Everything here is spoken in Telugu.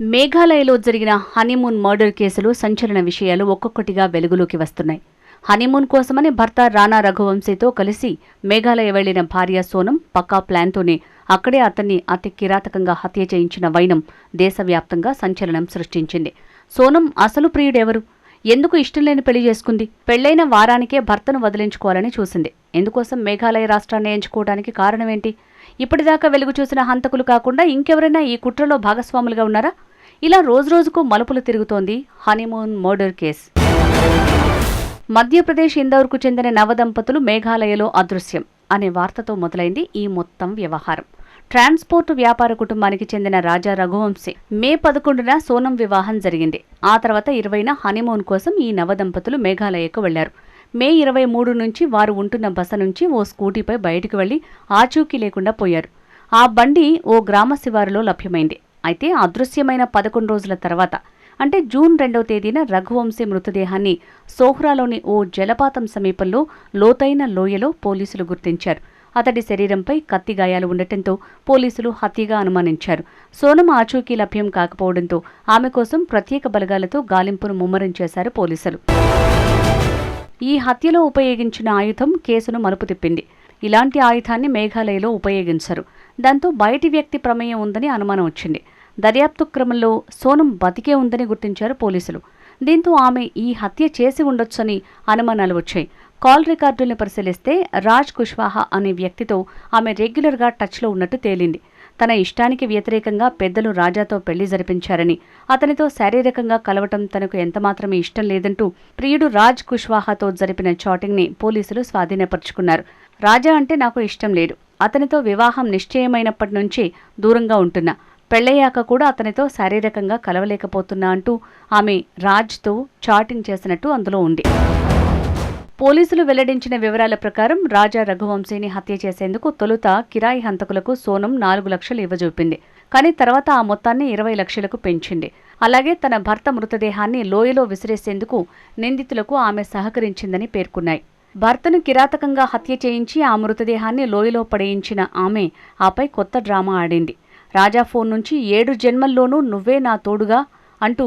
మేఘాలయలో జరిగిన హనీమూన్ మర్డర్ కేసులో సంచలన విషయాలు ఒక్కొక్కటిగా వెలుగులోకి వస్తున్నాయి. హనీమూన్ కోసమని భర్త రాణా రఘువంశీతో కలిసి మేఘాలయ వెళ్లిన భార్య సోనం పక్కా ప్లాన్తోనే అక్కడే అతన్ని అతి కిరాతకంగా హత్య చేయించిన వైనం దేశవ్యాప్తంగా సంచలనం సృష్టించింది. సోనం అసలు ప్రియుడెవరు? ఎందుకు ఇష్టం లేని పెళ్లి చేసుకుంది? పెళ్లైన వారానికే భర్తను వదిలించుకోవాలని చూసింది. ఎందుకోసం మేఘాలయ రాష్ట్రాన్ని ఎంచుకోవడానికి కారణమేంటి? ఇప్పటిదాకా వెలుగు చూసిన హంతకులు కాకుండా ఇంకెవరైనా ఈ కుట్రలో భాగస్వాములుగా ఉన్నారా? ఇలా రోజురోజుకు మలుపులు తిరుగుతోంది హనీమూన్ మర్డర్ కేస్. మధ్యప్రదేశ్ ఇందౌర్కు చెందిన నవదంపతులు మేఘాలయలో అదృశ్యం అనే వార్తతో మొదలైంది ఈ మొత్తం వ్యవహారం. ట్రాన్స్పోర్ట్ వ్యాపార కుటుంబానికి చెందిన రాజా రఘువంశీ మే 11న సోనం వివాహం జరిగింది. ఆ తర్వాత 20న హనీమూన్ కోసం ఈ నవదంపతులు మేఘాలయకు వెళ్లారు. మే 23 నుంచి వారు ఉంటున్న బస నుంచి ఓ స్కూటీపై బయటకు వెళ్లి ఆచూకీ లేకుండా పోయారు. ఆ బండి ఓ గ్రామ శివారులో లభ్యమైంది. అయితే అదృశ్యమైన 11 రోజుల తర్వాత అంటే జూన్ 2వ తేదీన రఘువంశీ మృతదేహాన్ని సోహ్రాలోని ఓ జలపాతం సమీపంలో లోతైన లోయలో పోలీసులు గుర్తించారు. అతడి శరీరంపై కత్తి గాయాలు ఉండటంతో పోలీసులు హత్యగా అనుమానించారు. సోనం ఆచూకీ లభ్యం కాకపోవడంతో ఆమె కోసం ప్రత్యేక బలగాలతో గాలింపును ముమ్మరం చేశారు పోలీసులు. ఈ హత్యలో ఉపయోగించిన ఆయుధం కేసును మలుపు తిప్పింది. ఇలాంటి ఆయుధాన్ని మేఘాలయలో ఉపయోగించరు. దాంతో బయటి వ్యక్తి ప్రమేయం ఉందని అనుమానం వచ్చింది. దర్యాప్తు క్రమంలో సోనం బతికే ఉందని గుర్తించారు పోలీసులు. దీంతో ఆమె ఈ హత్య చేసి ఉండొచ్చని అనుమానాలు వచ్చాయి. కాల్ రికార్డుల్ని పరిశీలిస్తే రాజ్ కుష్వాహా అనే వ్యక్తితో ఆమె రెగ్యులర్గా టచ్లో ఉన్నట్టు తేలింది. తన ఇష్టానికి వ్యతిరేకంగా పెద్దలు రాజాతో పెళ్లి జరిపించారని, అతనితో శారీరకంగా కలవటం తనకు ఎంతమాత్రమే ఇష్టం లేదంటూ ప్రియుడు రాజ్ కుష్వాహాతో జరిపిన చాటింగ్ని పోలీసులు స్వాధీనపరుచుకున్నారు. రాజా అంటే నాకు ఇష్టం లేదు. అతనితో వివాహం నిశ్చయమైనప్పటి నుంచే దూరంగా ఉంటున్నా. పెళ్లయ్యాక కూడా అతనితో శారీరకంగా కలవలేకపోతున్నా అంటూ ఆమె రాజ్తో చాటింగ్ చేసినట్టు అందులో ఉంది. పోలీసులు వెల్లడించిన వివరాల ప్రకారం రాజా రఘువంశీని హత్య చేసేందుకు తొలుత కిరాయి హంతకులకు సోనం 4 లక్షలు ఇవ్వజూపింది. కానీ తర్వాత ఆ మొత్తాన్ని 20 లక్షలకు పెంచింది. అలాగే తన భర్త మృతదేహాన్ని లోయలో విసిరేసేందుకు నిందితులకు ఆమె సహకరించిందని పేర్కొన్నాయి. భర్తను కిరాతకంగా హత్య చేయించి ఆ మృతదేహాన్ని లోయలో పడేయించిన ఆమె ఆపై కొత్త డ్రామా ఆడింది. రాజా ఫోన్ నుంచి 7 జన్మల్లోనూ నువ్వే నా తోడుగా అంటూ